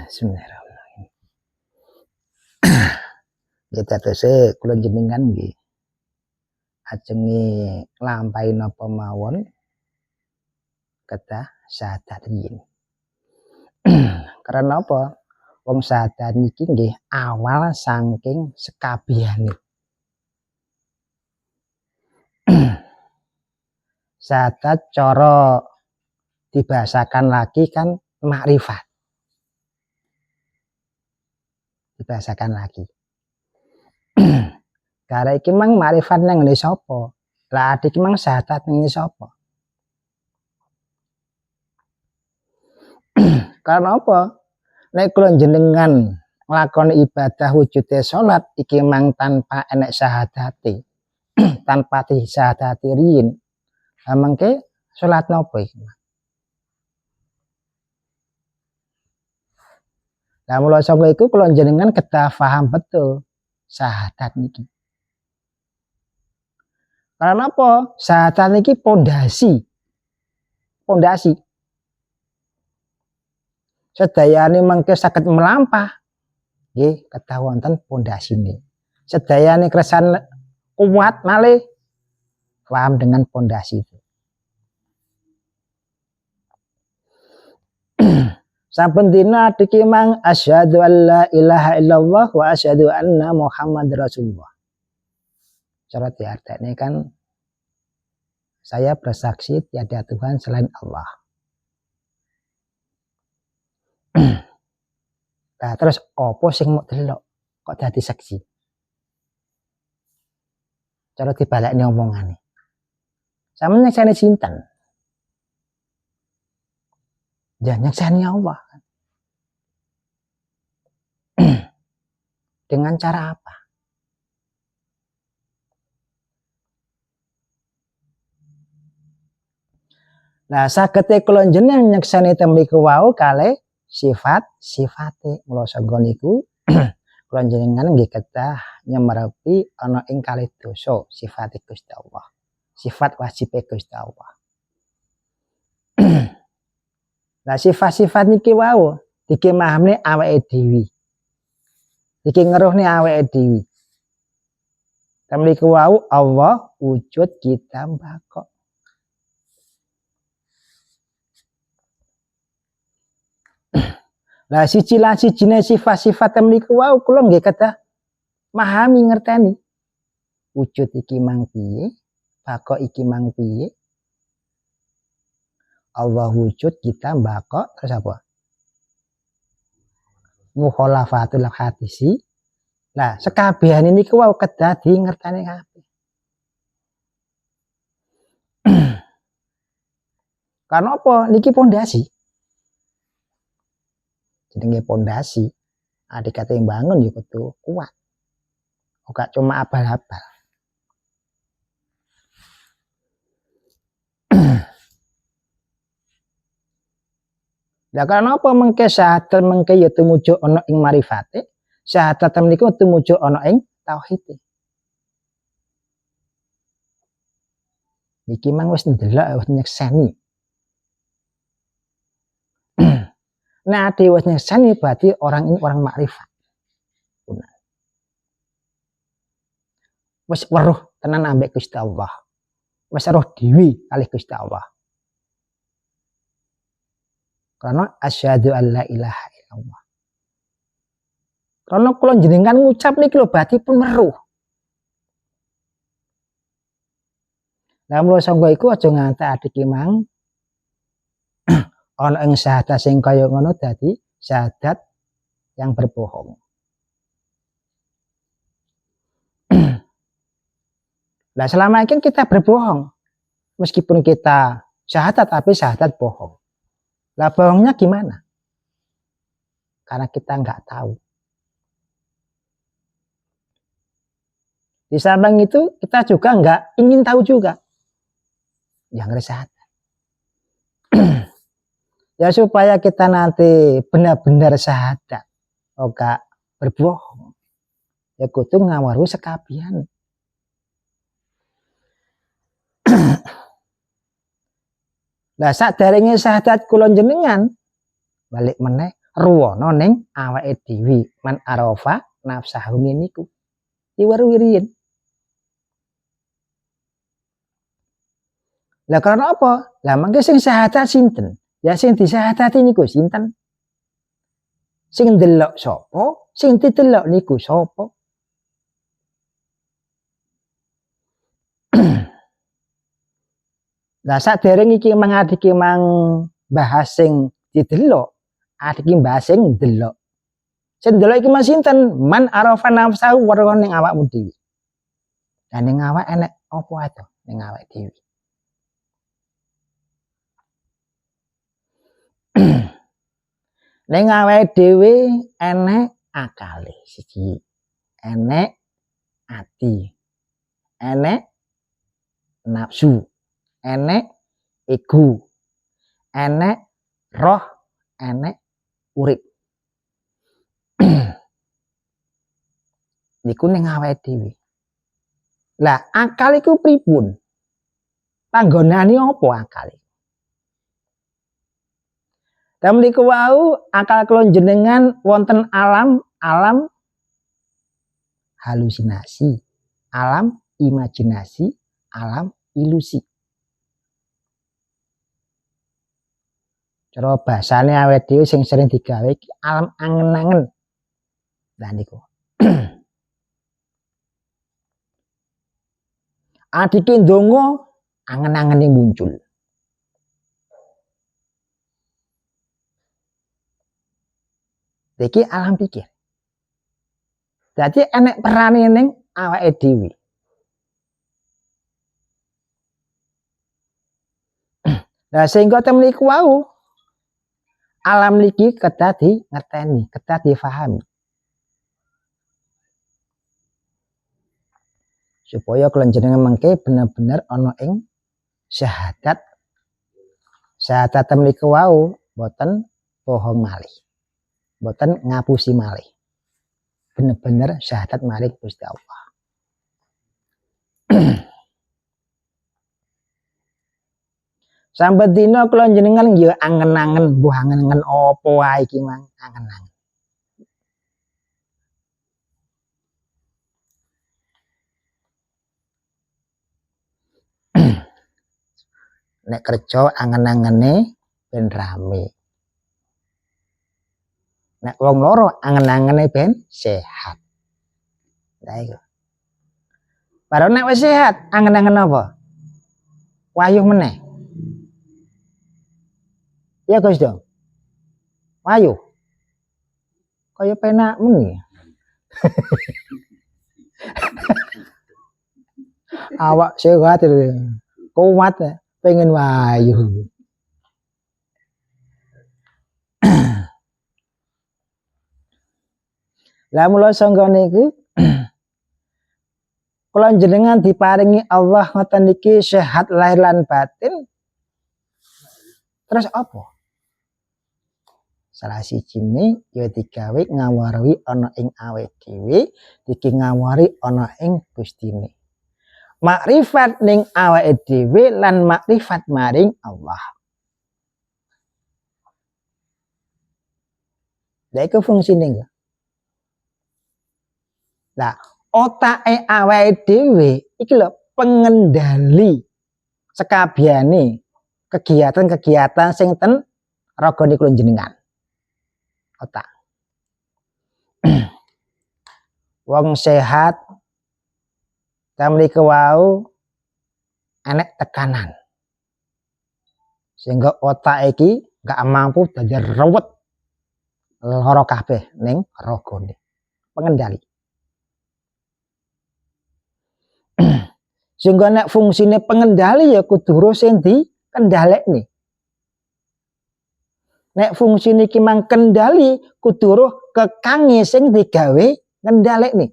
Bismillahirrahmanirrahim. Kita tesih kula jenengan nggih ajenge nglampahi napa mawon kedah syahadat riyin. Karena apa? Wong syahadat niki nggih awal saking sekabehane. Syahadat cara dibahasakan lagi kan makrifat. Dibahasakan lagi. Karena iki mang makrifat nang ngene sapa? Lah adik mang syahadat nang ngene sapa? Karena apa? Nek kula jenengan nglakoni ibadah wujude salat iki mang tanpa enek syahadate. Tanpa disyahadati riyin. Lah mengke salat napa iki? Lah mula saka iku kula jenengan kedah paham betul syahadat niki. Karena apa? Syahadat niki pondasi. Pondasi. Sedayane mengke saged melampah nggih kedah wonten pondasine. Sedayane kersan kuat malih paham dengan pondasi itu. Saben dina adiki mang asyhadu alla ilaha illallah wa asyhadu anna Muhammad Rasulullah. Cara diartine kan saya bersaksi tiada Tuhan selain Allah. Nah, terus apa sing mau delok kok dadi saksi? Cara dibalekne omongane. Sampeyan nyekseni sinten? Ya nyekseni Allah. Dengan cara apa? Nah, saged kula jenengan nyekseni temriku wau kalih sifat-sifate. Mula sangga niku kula jenengan nggih kedah nyemrepi ana ing kalih dosa sifate Gusti Allah. Sifat wajibe Gusti Allah. Nah, sifat-sifat niki wau dikemahne awake dhewe. Iki ngeruhne awake dhewe. Temriku wau Allah wujud kita mbako. Lah siji-sijine sifat-sifat temriku wau kula nggih kedah mahami ngerteni. Wujud iki mang piye? Bako iki mang piye? Allah wujud kita mbako terus apa? Mukhalafatul hadisi. Lah sekabehane niku wau kedah di ngerteni kabeh. Karena apa? Niki pondasi. Jenenge pondasi. Adik kate bangun ya kudu kuat. Ora cuma abal-abal. Lah karena apa mengke syahadat mengke ya tumuju ana ing marifate, syahadat niku tumuju ana ing tauhid. Niki mang wis ndelok wis nyekseni. Nah, wis nyekseni berarti orang ini orang makrifat. Wis weruh tenan ambek Gusti Allah. Wis weruh dhewe kalih Gusti Allah. Karena asyhadu alla ilaha illallah. Karena kula jenengan ngucap niki lho berarti pun weruh. Lah mula sangga iku aja ngantek adik mang ana ing syahadat sing kaya ngono dadi syahadat yang berbohong. Nah, selama ini kita berbohong. Meskipun kita syahadat tapi syahadat bohong. Lah bohongnya gimana? Karena kita nggak tahu. Di samping itu kita juga nggak ingin tahu juga. Yang syahadat. Ya supaya kita nanti benar-benar syahadat. Oga berbohong. Ya kudu ngawaru sekabian. Lah saderenge syahadat kula jenengan balik meneh ruwana ning awake dhewe. Man arafa nafsahu niku iwer-wirin. Lah karena apa? Lah mangke sing syahadat sinten? Ya sing disyahadati niku sinten? Sing ndelok sapa? Sing didelok niku sapa? Lah sadereng iki mangadiki mang bahas sing didelok, adiki bahas sing ndelok. Sing ndelok iki mas sinten? Man arafa nafsahu weruh ning awakmu dhewe. Lah ning awak enek apa ae ning awake dhewe. Ning awake dhewe enek akale siji, enek ati, enek nafsu, enek ego, enek roh, enek urip. Niku ning awake dhewe. Lah akal iku pripun? Panggonane apa akal? Dan mriku wau akal kula jenengan wonten alam halusinasi, alam imajinasi, alam ilusi. Cara basane awake dhewe sing sering digawe iki alam angen-angen. Lah niku. Adike ndonga angen-angene muncul. Iki alam pikir. Dadi enek perane ning awake dhewe. Lah sehingga temen iku wau alam niki kedah dingerteni, kedah difahami. Supaya kula jenengan mengke bener-bener ana ing syahadat. Syahadat temen iku wau boten bohong malih. Boten ngapusi malih. Bener-bener syahadat malih Gusti Allah. Sampai dina kula jenengan ya angen-angen, mbuh angen-angen apa wae iki mang angen-angen. Nek kerja angen-angene ben rame. Nek wong loro angen-angene ben sehat. Lah iku. Baru nek wis sehat angen-angen apa? Wayuh meneh. Ya Gus dong. Wayuh. Kaya penak men. Awak sehat kuat pengen wayuh. Lah mula sangga niku kula jenengan diparingi Allah ngoten niki sehat lahir lan batin. Terus apa? Salah sijine ya digawe ngawari ana ing awake dhewe, iki ngawari ana ing Gustine. Makrifat ning awake dhewe lan makrifat maring Allah. Lha iku fungsine. Lah, otake awake dhewe iki lho pengendali sekabehane kegiatan-kegiatan sing ten ragane kula jenengan. Otak. Wong sehat tamriki wau enek tekanan. Sehingga otak iki gak mampu dadi ruwet lara kabeh ning ragane. Pengendali. Sehingga nek fungsine pengendali ya kudu sing dikendhalekne. Nek fungsine iki mang kendali kudu kekange sing digawe ngendhalekne.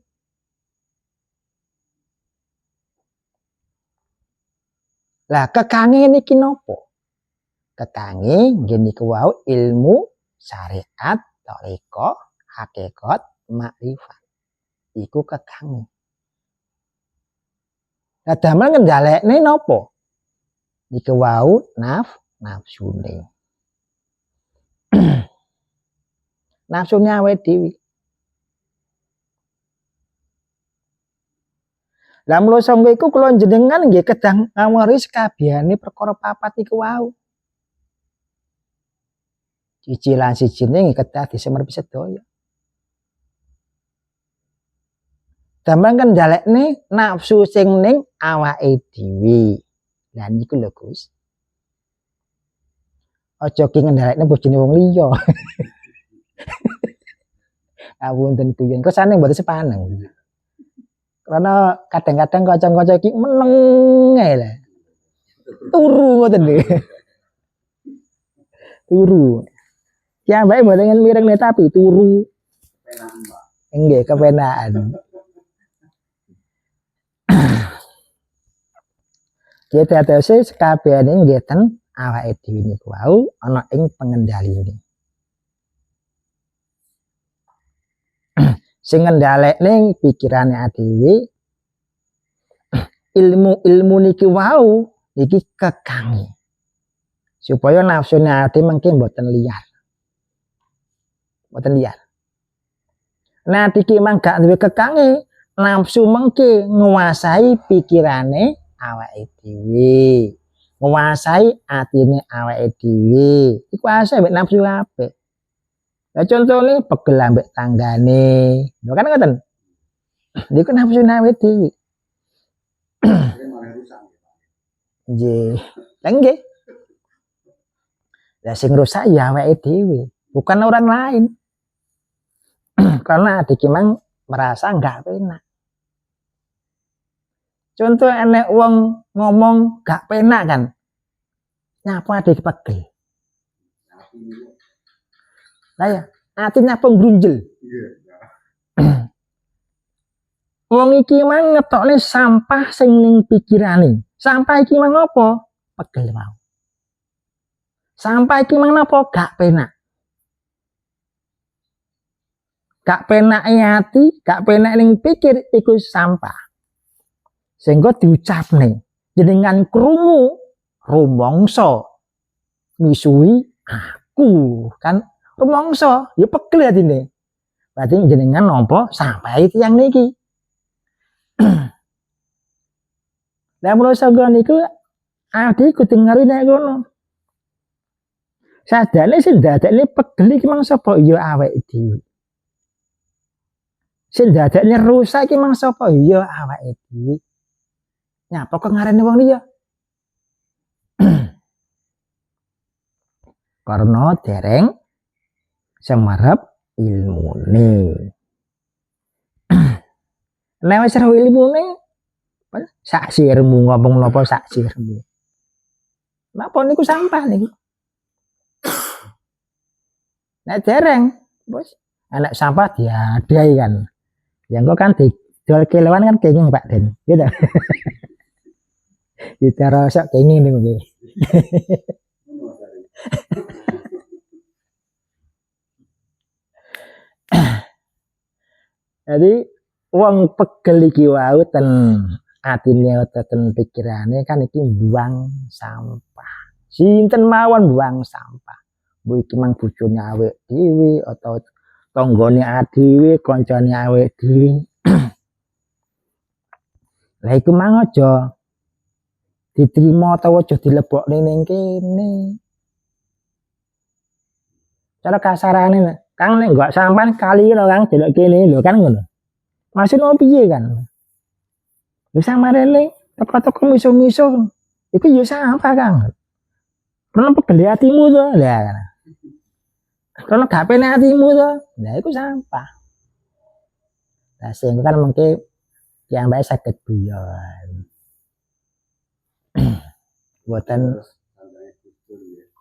Lah kekange niki napa? Kekange nggih niku wau ilmu syariat, thariqah, hakikat, makrifat. Iku kekange. Lah damel ngendhalekne napa? Niku wau nafsune. nafsune awake dhewe. Lah mula sangga iku kula jenengan nggih kedah ngawari sekabehane perkara papat iku wau. Cicilan sijine nggih kedah disemerpi sedaya. Damang kendhalekne nafsu sing ning awake dhewe. Lah niku lho Gus. Aja ki ngendhalekne bojone wong liya. Awunten guyon kesane mboten sepaneng. Karena kadang-kadang kanca-kanca iki meneng ae lah. Turu ngoten lho. Turu. Ya mbake mboten mireng tapi turu. Nggih kepenaan. Kita terus kabehane nggih ten awake dhewe niku wau ana ing pengendhaline. Sing ngendhalekne pikirane dhewe ilmu niki wau iki kekangi. Supaya nafsune ati mengke mboten liar. Mboten liar. Nah iki mang gak duwe kekangi, nafsu mengke nguasai pikirane awake dhewe. Nguasai atine awake dhewe. Iku asih mek nafsu kabeh. Lah contone pegel ambek tanggane. Lho kan ngoten. Niku nafsu awake dhewe. Nggih. Lah nggih. Lah sing rusak ya awake dhewe, bukan orang lain. Karena adik memang merasa enggak penak. Contoh enek wong ngomong gak penak kan. Nyapa adik pegel. Lah ya, atinya penggrunjel. Wong iki mang ngetokne sampah sing ning pikirane. Sampah iki mang apa? Pegel mau. Sampah iki mang napa? Gak penak. Gak penake ati, gak penak ning pikir iku sampah. Sehingga diucapne jenengan krungu rumangsa misuhi aku kan rumangsa ya pegel atine. Berarti jenengan nampa sampah iki yang niki. Lah mulo sangga niku adi kudu ngari nek ngono. Sadane sing dadekne pegel iki mang sapa ya awake dhewe. Sing dadekne rusak iki mang sapa ya awake dhewe. Nyapa kok ngarani wong liya? Karena dereng semerep ilmune. Nek wis ro ilmune sak sirmu ngomong napa sak sirmu. Napa niku sampah niku? Nek dereng, bos, anak sampah diadai kan. Yang kok kan didol kilauan kan kenging Pak Den. Gitu. Kita rasa kenging niku nggih. Jadi wong pegel iki wau ten atine utawa ten pikirane kan iki buang sampah. Sinten mawon buang sampah. Bu iki mang bojone awake dhewe atau tanggane dhewe, kancane awake dhewe. Lah iku mang aja diterima utawa aja dilebokne ning kene. Cara kasarane Kang nek gak sampean kali lho Kang delok kene lho kan ngono. Maksudnya piye kan? Lho samarene teko-teko miso-miso iku ya sampah Kang. Karena pegel atimu to. Lah. Karena gak penak atimu to. Lah iku sampah. Lah sing kan mengke yang bae saged guyon. Buatan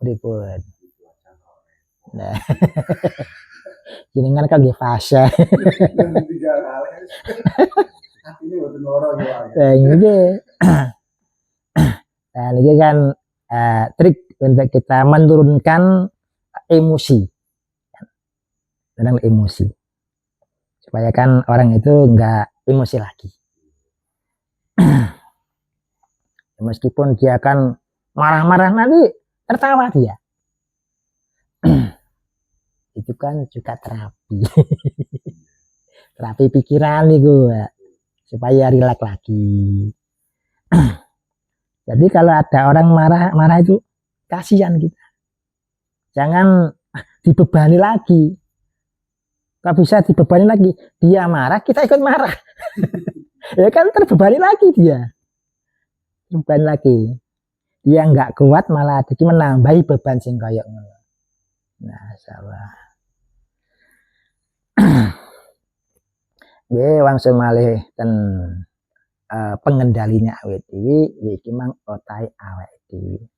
pripun. Nah. Jenengan kan nggih fase. Nah, ini kan trik untuk kita menurunkan emosi. Kadang emosi. Supaya kan orang itu enggak emosi lagi. Meskipun dia akan marah-marah nanti tertawa dia. itu kan juga terapi. Terapi pikiran nih gue supaya rileks lagi. Jadi kalau ada orang marah itu kasihan kita. Jangan dibebani lagi. Kalau bisa dibebani lagi, dia marah, kita ikut marah. Ya kan terbebani lagi dia. Beban lagi. Dia nggak kuat malah jadi menambahi beban sing kayak ngono. Nah, salah. Nggih wangsul malih ten pengendalinya awake dhewe iki mang otahe awake dhewe.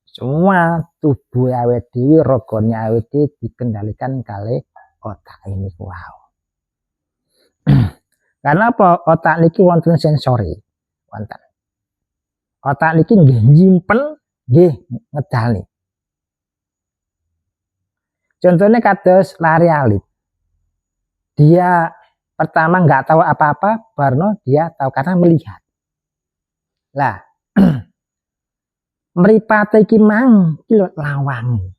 Semua tubuh awake dhewe, ragane awake dhewe dikendalikan kalih otak ini wow. Karena apa? Otak niki wonten sensori. Wonten. Otak niki nggih nyimpen, nggih ngedali. Contohnya kados lari alit. Dia pertama nggak tahu apa-apa, baru dia tahu karena melihat. Lah, mripate iki mang iki lawangi.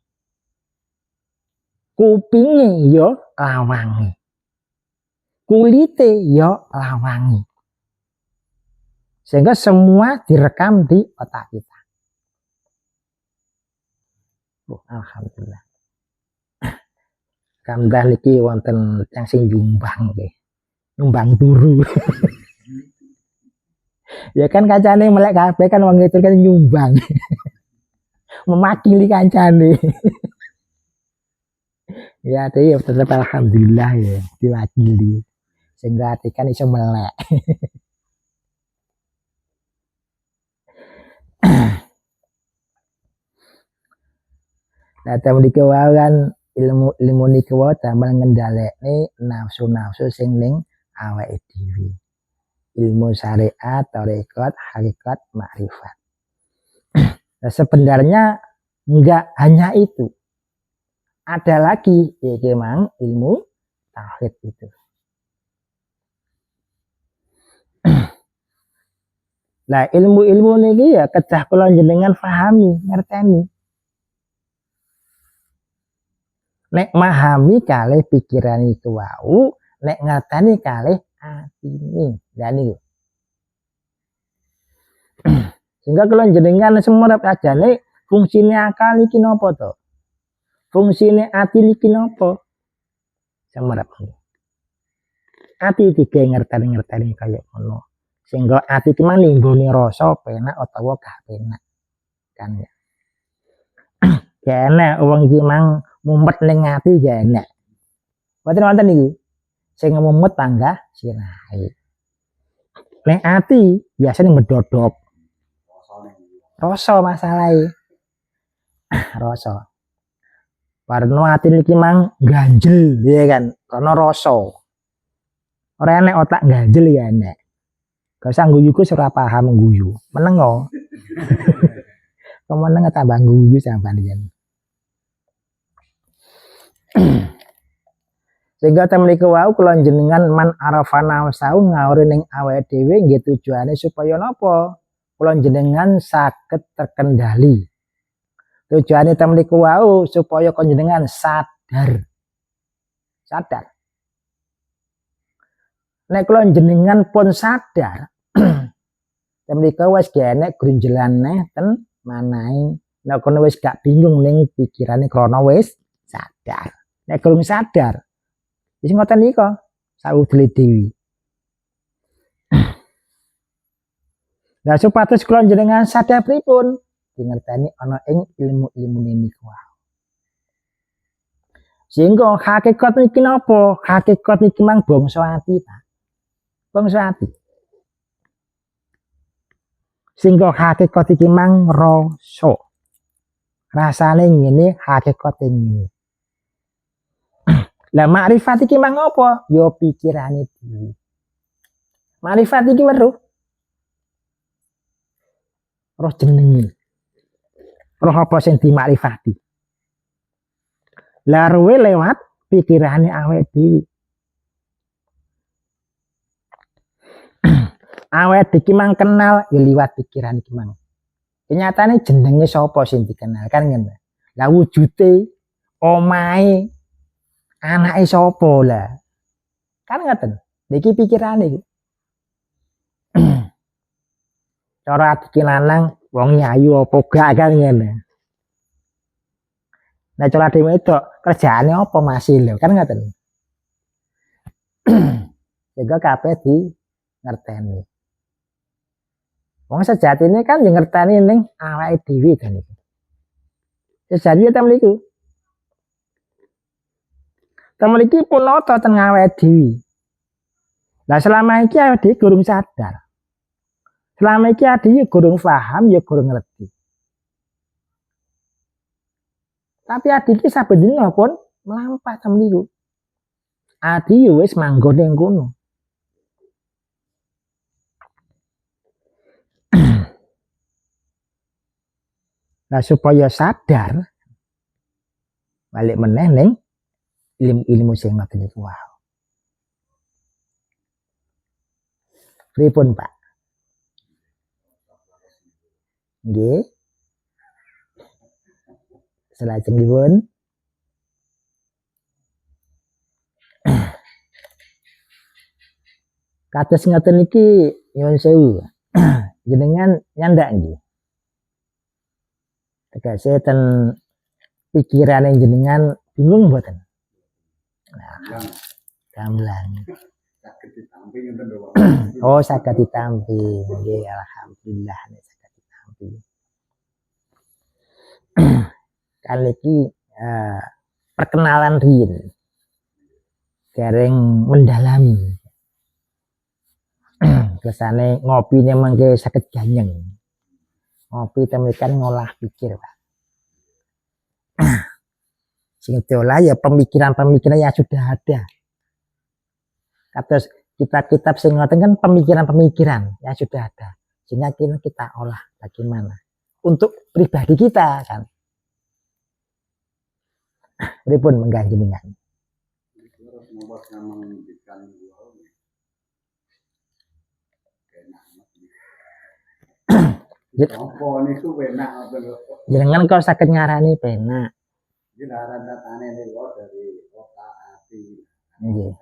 Kupinge yo lawangi. Kulite yo lawangi. Sehingga semua direkam di otak kita. Alhamdulillah. Kamdah niki wonten yang sing nyumbang nggih. Nyumbang turu. Ya kan kancane melek kabeh kan wong itu kan nyumbang. Memakili kancane. Ya tapi tetap alhamdulillah ya diwakili. Sehingga hati kan iso melek. Nah, temen iki kan ilmu niki wae damel ngendhalekne nafsu-nafsu sing ning awake dhewe. Ilmu syariat, tarekat, hakikat, makrifat. Nah, sebenarnya enggak hanya itu. Ada lagi yaitu memang ilmu tauhid itu. Nah, ilmu-ilmu niki ya kedah kula jenengan pahami, ngerteni. Nek memahami kalih pikiran itu wau, nek ngerteni kalih atine. Lah niku. Sehingga kula jenengan semerep ajane fungsine akal iki napa to? Fungsine ati niki napa? Semerep. Ati digawe ngerteni kaya ngono. Sehingga ati ki mang ninggoni rasa penak utawa gak penak. Kan ya. Kene wong iki mang mumet ning ati ya enak. Mboten wonten niku. Sing mumet panggah sirahe. Ning ati biasane medodok. Rasa masalahe. Rasa. Warna ati niki mang ganjel ya kan, karena rasa. Ora enek otak ganjel ya enek. Gak usah guyuku ora paham guyu. Menengo. Kemeneng tambah guyu sampean yen. Sehingga temen iku wau kula jenengan man arafana sau ngauri ning awake dhewe nggih tujuane supaya napa? Kula jenengan saged terkendali. Tujuane temen iku wau supaya kula jenengan sadar. Sadar. Nek kula jenengan pun sadar, temen iku wis genek grunjelane ten manahe. Nek kono wis gak bingung ning pikirane krana wis sadar. Nek kurang sadar wis ngoten iki kok saudele dewi. Lah supados kula jenengan sadar pripun? Dingerteni ana ing ilmu-ilmune niku. Sehingga hakikat niki napa? Hakikat niki mang bangsa ati, Pak. Bangsa ati. Sehingga hakikat iki mang rasa. Rasane ngene, hakikate ngene. Lah makrifat iki mang apa? Ya pikirane dhewe. Makrifat iki weruh. Roh jenenge. Roh apa sing dimakrifati? Lah ruwe lewat pikirane awake dhewe. Awake iki mang kenal ya liwat pikiran iki mang. Kenyataane jenenge sapa sing dikenal kan ngene. Lah wujude, omahe, Anake sapa lah? Kan ngoten. Niki pikirane iki. Cara adike lanang wong nyayu apa gak kan ngene. Nah cara dhewe itu kerjaane apa masih lho kan ngoten. Sehingga kabeh di ngerteni. Wong sejatine kan yo ngerteni ning awake dhewe kan iki. Sejati ta mriku. Temen iki pun nata teng awake dhewe. Lah selama iki awake dhewe durung sadar. Selama iki adike durung paham ya durung ngerti. Tapi adike saben dina pun mlampah teng mriku. Adi ya wis manggon ning kono. Nah supaya sadar balik meneh ning ilmu sing ngoten niku wae. Pripun, Pak? Nggih. Salajengipun kados ngoten iki nyuwun sewu. Jenengan nyandak nggih. Tegese ten pikirane jenengan bingung mboten? Nah, gamblang. Saged ditampi ngoten lho, Pak. Oh, saged ditampi. Nggih, alhamdulillah nek saged ditampi. Kali iki perkenalan riyin. Dereng mendalami. Biasane ngopine mangke saged ganyeng. Ngopi temen ngolah pikir, Pak. Sing diolah ya pemikiran-pemikiran yang sudah ada. Kados kitab-kitab sing ngoten kan pemikiran-pemikiran yang sudah ada. Sehingga kita olah bagaimana untuk pribadi kita kan. Pripun menggah jenengan? Jenengan kok saged ngarani penak. Jelaran datane niku dari otak ati. Nggih.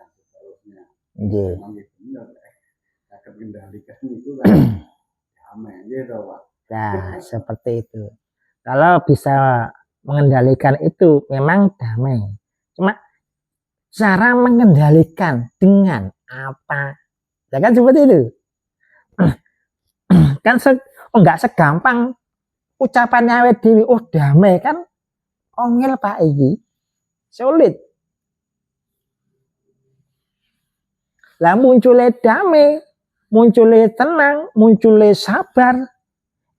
Nggih. Saged kendalikan itu kan. Damai nggih to, Pak. Nah, seperti itu. Kalau bisa mengendalikan itu memang damai. Cuma cara mengendalikan dengan apa? Ya kan seperti itu. Kan enggak segampang ucapannya awake dhewe oh damai kan ongel Pak iki. Sulit. Lah muncule damai, muncule tenang, muncule sabar.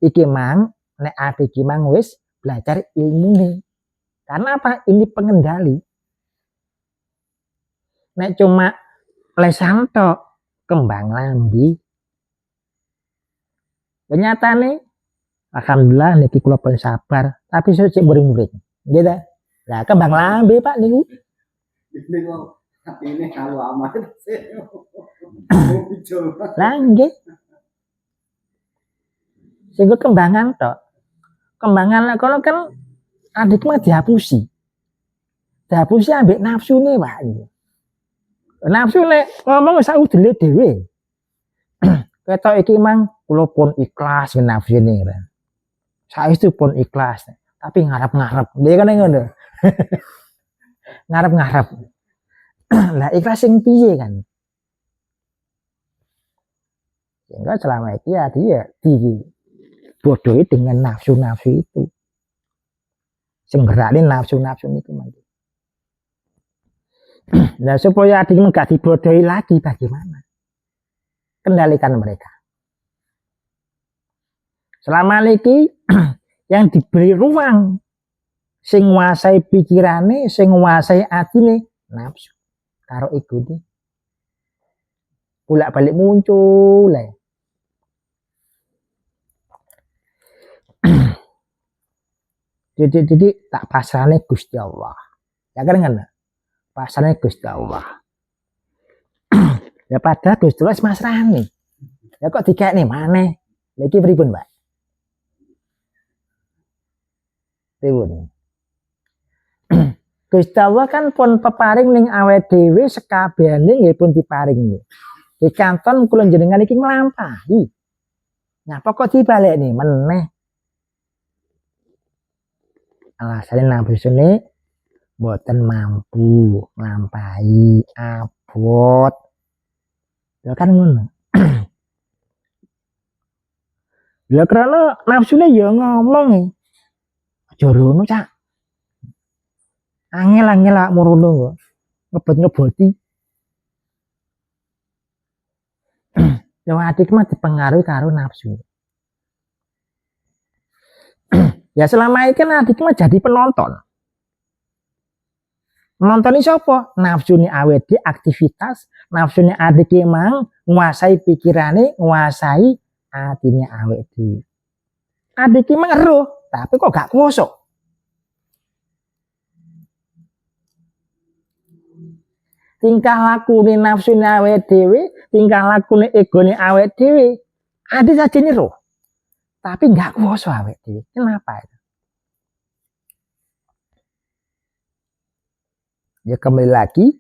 Iki mang nek ade iki mang wis belajar ilmune. Karena apa? Ini pengendali. Nek cuma lesan tok kembang lambi. Kenyataane alhamdulillah niki kula pun sabar, tapi saya cek murid-murid. Nggih ta? Lah kembang lambe Pak niku. Niku atine kalau amat. Lah nggih. Sing kembangan tok. Kembangan kono kan adik mah dihapusi. Dihapusi ambek nafsune Pak. Nafsune ngomong sak udele dhewe. Ketok iki mang kula pun ikhlas nafsune. Saestu pun ikhlas, tapi ngarep-ngarep. Dia kan ngono. Ngarep-ngarep. Lah ikhlas sing piye kan? Sehingga selama itu ya dia dibodohi dengan nafsu-nafsu itu. Sing berani nafsu-nafsu itu mangke. Nah supaya adik enggak dibodohi lagi bagaimana? Kendalikan mereka. Selama niki yang diberi ruang sing nguasai pikirane, sing nguasai atine nafsu karo egone. Bolak-balik muncul le. Jadi tak pasrahne Gusti Allah. Ya kan kan? Pasrahne Gusti Allah. Ya padahal Gusti Allah masrahne. Ya kok dikekne maneh? Niki pripun, Mbak? Pripun? Gusti Allah kan pun peparing ning awake dhewe sekabehane nggih pun diparing nih. Di kanton kula jenengan iki nglampahi. Nyapa kok dibalekne meneh? Alasane nafsune mboten mampu nglampahi abot. Ya kan ngono. Ya karena nafsune ya ngomong. Aja rono, Cak. Angel-angel awakmu rono kok. Ngebot-ngeboti. Ya adik mah dipengaruhi karo nafsu. Ya selama ini kan adik mah jadi penonton. Nonton ini siapa? Nafsu ini awet di aktivitas, nafsu ini adik emang nguasai pikirannya, nguasai hatinya awet di. Adik emang eruh, tapi kok gak kuasa. Tingkah laku ini nafsu ini awet dewi, tingkah laku ini ego ini awet dewi. Adik saja ini roh, tapi gak kuasa awet dewi. Kenapa itu? Ya kembali lagi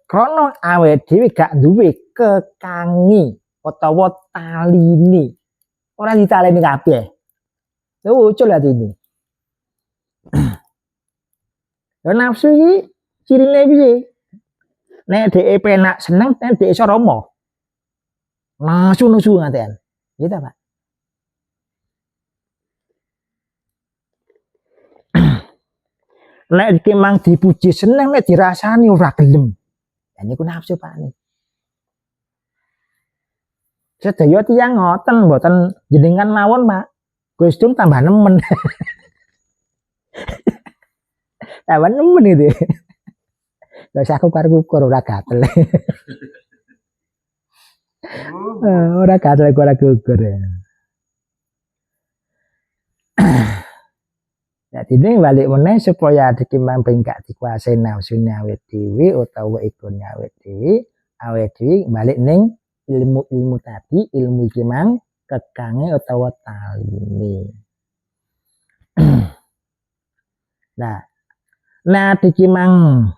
krono awet dhewe gak duwe kekangi utawa taline. Ora ditaleni kabeh. Lucu lah ini. Ya nafsu iki cirine piye? Nek dhek penak seneng, nek dhek iso romo. Nasu-nasu ngaten. Gitu, Pak. Nek kemang dipuji seneng, nek dirasani ora gelem. Lah niku nafsu Pak nih. Sedaya tiyang ngoten mboten jenengan mawon Pak. Gustung tambah nemen. Tambah nemen itu. Gak usah aku kukur ora gatel. Ora gatel ora gugur. Jadi ini balik meneh supaya dikembang gak dikuasai nafsu awet dhewe utawa ego awet dhewe balik ning ilmu tadi, ilmu iki mang kekange utawa taline. Nah dikimang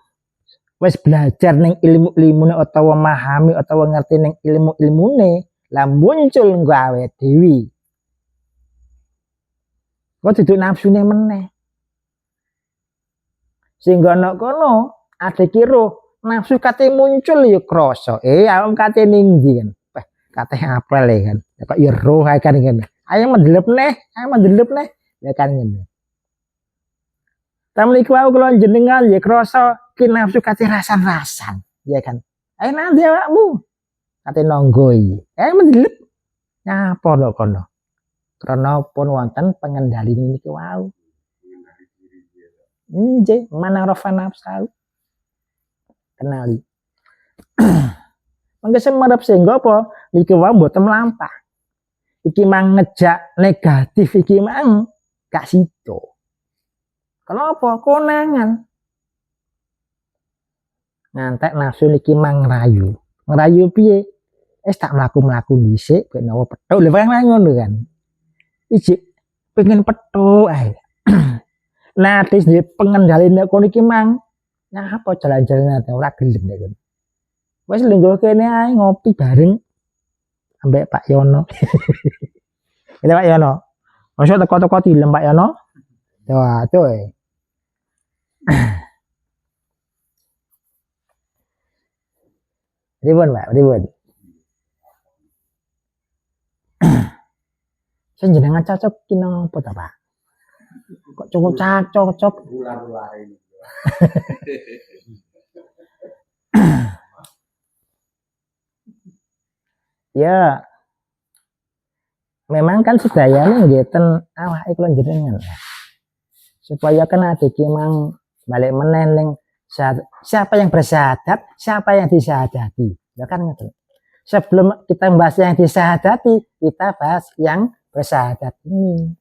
wis belajar ning ilmu-ilmune utawa memahami utawa ngerti ning ilmu-ilmune, lah muncul nggo awet dhewe. Kok duduk nafsune meneh. Sehingga ana kono ade kira nafsu kate muncul ya krasa. Awak kate ning ndi kan? Kate apel kan. Kok ya roh ae kan ngene. Ayo mendelep neh. Ya kan ngene. Tamen iku kula jenengan ya krasa ki nafsu kate rasan-rasan, ya kan. Ayo nanti awakmu. Kate nonggoi. Mendelep. Nyapa kok kono. Karena pun wonten pengendali niki wau. Nggih, mana rafa nafsu. Kenali. Mangke semerep sehingga apa? Niki wau mboten mlampah. Iki mang ngejak negatif iki mang gak sida. Kenapa? Konangan. Ngantek nafsu niki mang ngerayu. Ngerayu piye? Tak mlaku-mlaku dhisik ben nawa petuk. Lha ngono kan. Iji pengen petuk ae. Nah, dis di pengendaline kono iki mang nyapa jalan-jalan ora gelem nek kono. Wis lenggo kene ae ngopi bareng ambek Pak Yono. Ini Pak Yono. Mosok teko-teko dilem Pak Yono. Wah, tuh. Ribon, Pak, ribon. Jenengan cocok kino apa ta, Pak? Kok cukup cocok. Ya. Memang kan sedayane ngeten awake kula jenengan. Supaya kan adik memang balik meneh ning siapa yang bersyahadat, siapa yang disyahadati. Ya kan ngoten. Sebelum kita bahas yang disyahadati, kita bahas yang bersyahadat ini.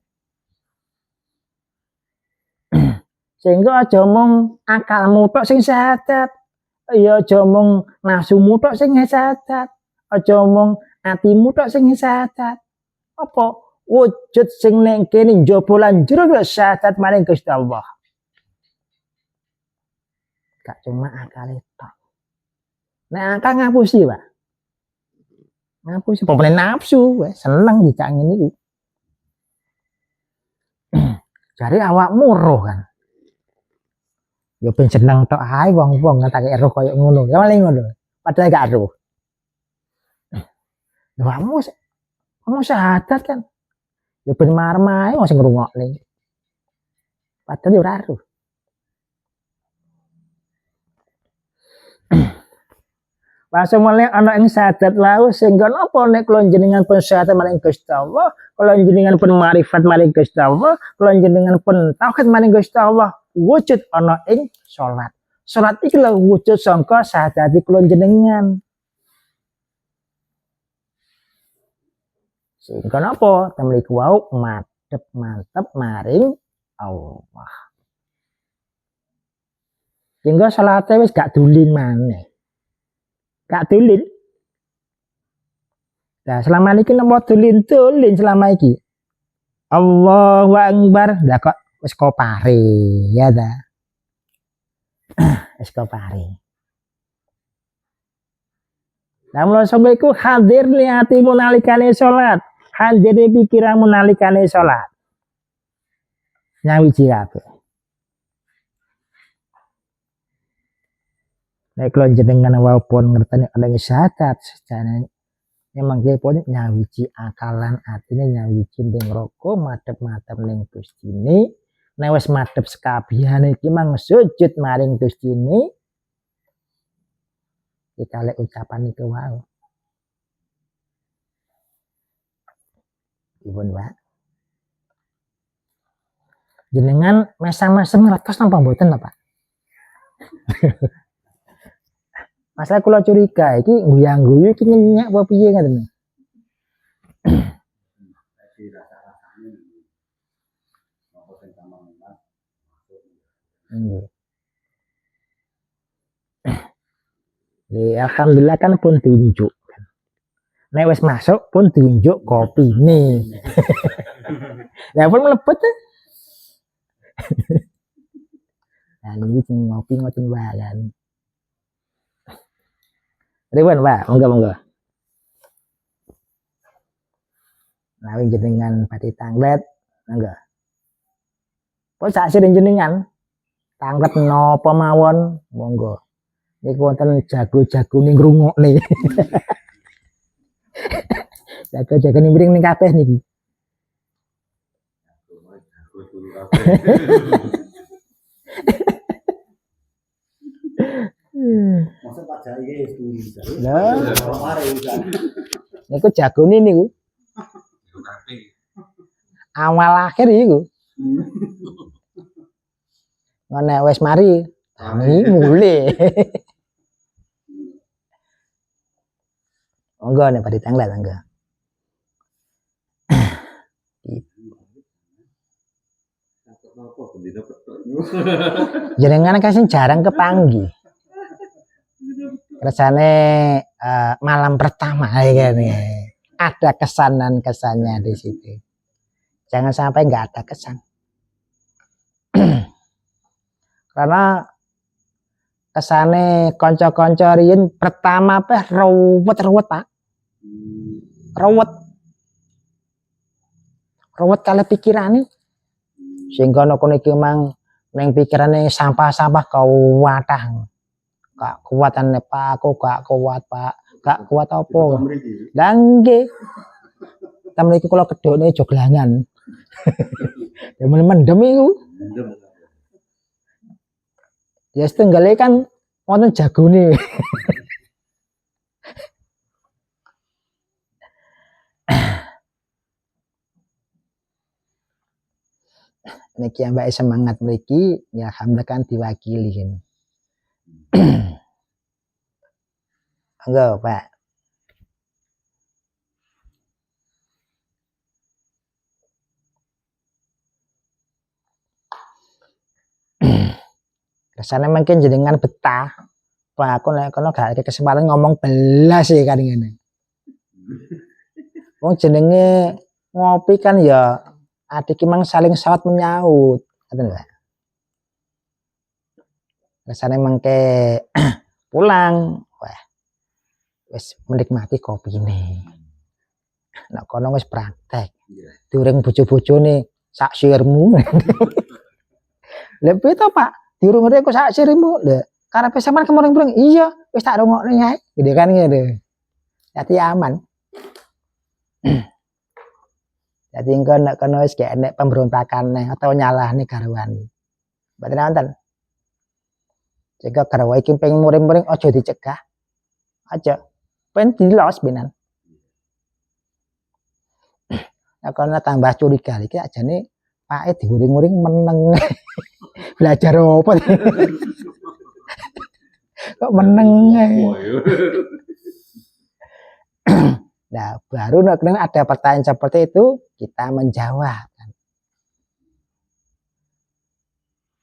Sehingga aja omong akalmu tok sing syahadat. Ya aja omong nafsumu tok sing syahadat. Aja omong atimu tok sing syahadat. Apa wujud sing ning kene njaba lan jero syahadat maring Gusti Allah. Gak cuma akal tok. Nek akal ngapusi, Pak. Ngapusi pemene nafsu, seneng dicak ngene iku. Jare awakmu roh kan. Ya ben seneng tok ae wong-wong ngatake roh koyo ngono. Ya paling ngono. Padahal gak roh. Kamu syahadat kan. Ya ben marem ae wong sing ngrungokne. Padahal ya ora roh. Langsung mulai ana ing syahadat lau sehingga napa nek kula jenengan pun syahadat maring Gusti Allah, kula jenengan pun marifat maring Gusti Allah, kula jenengan pun tauhid maring Gusti Allah, wujud ana ing salat. Salat iki lho wujud sangka syahadat kula jenengan. Sehingga napa temriku wau mantep maring Allah. Sehingga salate wis gak dulin maneh. Gak dulin. Nah, selama ini napa dulin selama iki. Allahu Akbar. Lah kok wis kopare ya ta. Wis kopare. Lah mula sampe iku hadir niatimu nalikane salat. Hadir pikiranmu nalikane salat. Nyawiji kabeh. Nek kula jenengan walaupun ngerteni ana syahadat sejarah memang dia pun nyawiji akalan artinya nyawiji ning roko madhep-madhep ning Gustine nek wis madhep sekabehane iki mang sujud maring Gustine iki ucapan iku wae dipun Pak jenengan mesam-mesem ngertos napa mboten Pak masalah kula curiga iki guyang-guyu iki nyenyak apa piye ngoten. Alhamdulillah kan pun tunjuk. Nek wis masuk pun tunjuk kopine. Lah pun mlebet. Nah niki sing ngopi ngoten wae kan. Riwan Pak, monggo. Nawi jenengan pati tanglet, monggo. Pun sak sire jenengan tanglet napa mawon, monggo. Niku wonten jago-jago ning ngrungokne. Jago-jago ning mring ning kabeh niki. Masa pajak iki studi. Lah, niku jagone niku. Awal akhir iku. Nek wis mari, mulai. Monggo nek pada tanglet monggo. Jenengan kan jarang kepanggih. Rasane malam pertama ya kan. Ada kesannya di situ. Jangan sampai nggak ada kesan. Karena kesane konco-konco riyen pertama ruwet Pak. Ruwet kali pikirane. Sehingga nek niki mang ning pikirane sampah-sampah kuwatah. Gak kuatane Pak, aku gak kuat Pak. Gak kuat apa? Lah nggih. Tamen iki kula kedhone joglangan. Ya mendem iku. Ya setenggale kan wonten jagone. Niki mbak semangat mriki ya alhamdulillah kan diwakili kan. Enggak, Pak. Kesana mungkin jenengan betah. Pak aku nek kono gak ada kesempatan ngomong belas ya kan ngene. Wong jenenge ngopi kan ya adik mang saling saut menyaut, ngoten lho. Rasane mengke pulang, wah wis menikmati kopine. Nek kono wis praktek. Durung bojo-bojone sak sirmu. Lha piye to, Pak? Diurung kok sak sirmu. Lha karepe sampean kemring-mring. Iya, wis tak rungokne ae. Gitu kan ngene. Dadi aman. Jadi engko nek kono wis gak enek pemberontakane atau nyalahne garwane. Mboten wonten. Jika garwa iki pengen muring-muring aja dicegah. Aja. Pen dilos benan. Nek kono tambah curiga iki ajane pake diuring-uring meneng. Belajar apa? Kok meneng. Nah, baru ada pertanyaan seperti itu, kita menjawab.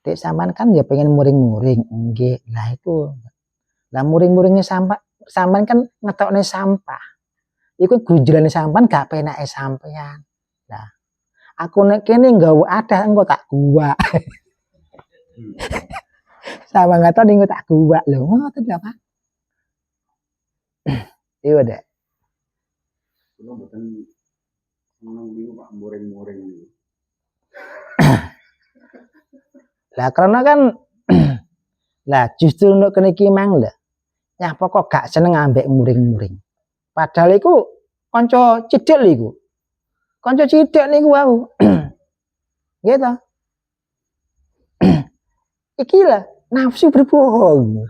Dek sampean kan ya pengen muring-muring, nggih. Lah iku. Lah muring-muringnya sampean kan ngetokne sampah. Iku gunjlane sampean gak penake sampean. Nah, aku nek kene nggawa adah engko tak gua. Sama ngatoni engko tak gua lho, ngoten lho, Pak. Iya, Dek. Kula mboten seneng niku Pak muring-muring niku. Lah karena kan lah justru nek kene iki mang lho. Nyapa kok gak seneng ambek muring-muring. Padahal iku kanca cidhek lho iku. Kanca cidhek niku wau. Nggih to? Iki lah nafsu berbohong.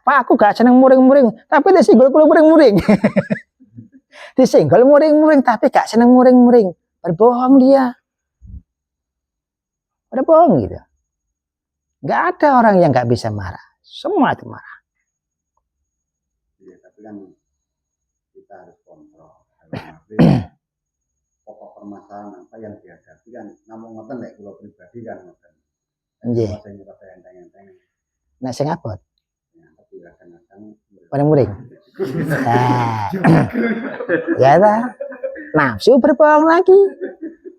Pak aku gak seneng muring-muring, tapi disenggol kula muring-muring. Disenggol muring-muring tapi gak seneng muring-muring. Berbohong dia. Udah bohong gitu. Gak ada orang yang gak bisa marah. Semua itu marah. Iya, tapi kan kita harus kontrol. Pokok permasalahan apa yang dihadapi kan namung ngoten nek kula pribadi kan ngoten. Nggih. Nek sing abot. Ya, kadang-kadang muring-muring. Nah. Ya ta. Nafsu berbohong lagi.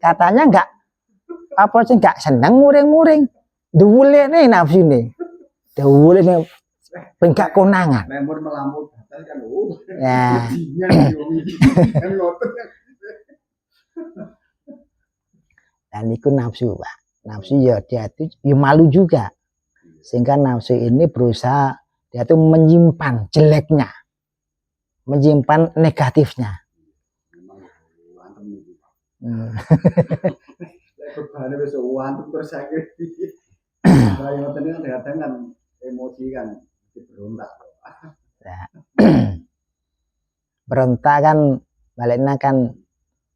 Katanya enggak apa sih enggak seneng muring-muring. Duwule nih nafsu nih. Duwule nih ben gak konangan. Lemur melampau batal kan Ya. Dan itu nafsu, Pak. Nafsu ya dia itu ya malu juga. Sehingga nafsu ini berusaha dia tuh menyimpan jeleknya. Menyimpan negatifnya. Berbahane wis wantuk terus sakit. Saya kadang-kadang kan emosi kan berontak. Nah. Berontak kan baliknya kan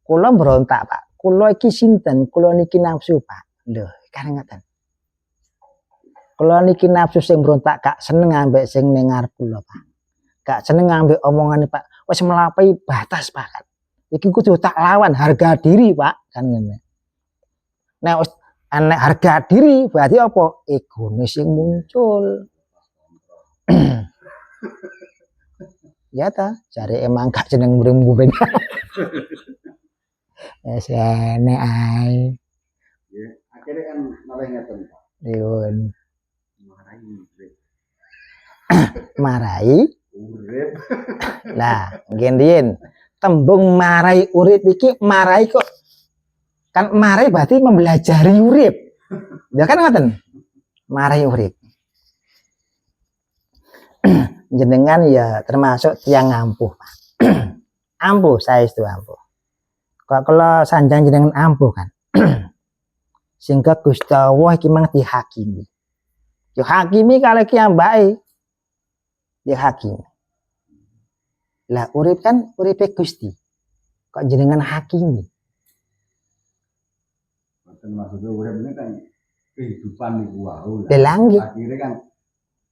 kula berontak, Pak. Kula iki sinten? Kula niki nafsu, Pak. Lho, kan ngoten. Kula niki nafsu sing berontak gak seneng ambek sing ning ngarep kula, Pak. Gak seneng ambek omongane, Pak. Wis melampaui batas, Pak. Iki kudu tak lawan harga diri, Pak. Kan ngene. Nek wis anek harga diri berarti apa? Egone sing muncul. Ya ta, jare emang gak jeneng muring-muring. Wis enek ae. Ya, akhirnya kan malah ngeten, Pak. Dipun Marahi urip. Marahi Urip. Lah, nggih tembung marahi urip iki marahi kok kan marahi berarti mempelajari urip. Ya kan ngoten. Marahi urip. Jenengan ya termasuk tiang ampuh, Pak. Ampuh, saya itu ampuh. Kalau sanjang jenengan ampuh kan. Sehingga Gusti Allah iki mang dihakimi. Yo hakimi kalau ki ambake. Ya hakimi. Lah urip kan uripe Gusti. Kok jenengan hakimi? Mboten maksudnya urip ini kan kehidupan niku wae. Akhirnya kan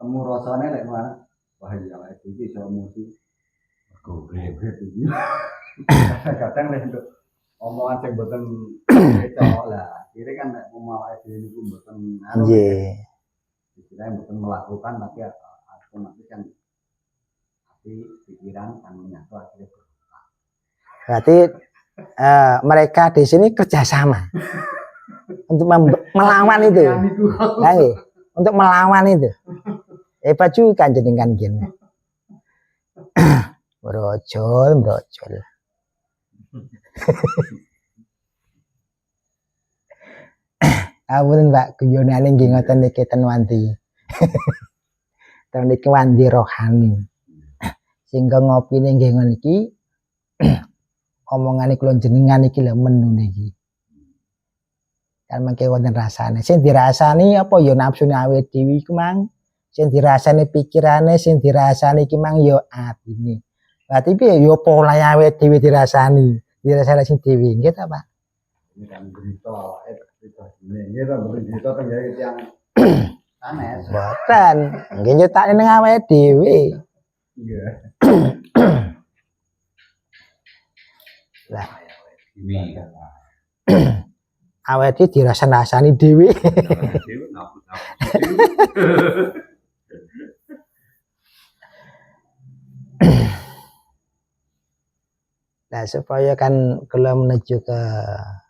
temu rasane lek mana wah ya lek iki iso emosi. Urip iki. Kadang lek omongan sing mboten cocok lah. Akhirnya kan nek awake dhewe niku mboten nggih. Istilahnya mboten melakukan tapi otomatis kan hati pikiran kan menyatu akhirnya berubah. Berarti mereka di sini kerjasama untuk melawan itu. Nah, untuk melawan itu. Hebat juga jenengan gini. Brojol. Ampun Pak, guyonane nggih ngoten niki ten Wandi. Ten niki Wandi rohani. Sehingga ngopine nggih ngoten iki omongane kula jenengan iki lho menu niki. Kan mengke wonten rasane. Sing dirasani apa ya nafsune awake dhewe iku mang. Sing dirasani pikirane, sing dirasani iki mang ya atine. Berarti piye ya pola awake dhewe dirasani sing dhewe nggih ta Pak? Ini kan berita ini kan berita terjadi yang sanes. Boten, nggih nyetak ning awake dhewe. Iya. Lah, awake dhewe dirasa-rasani dhewe. Nah, supaya kan kula menuju ke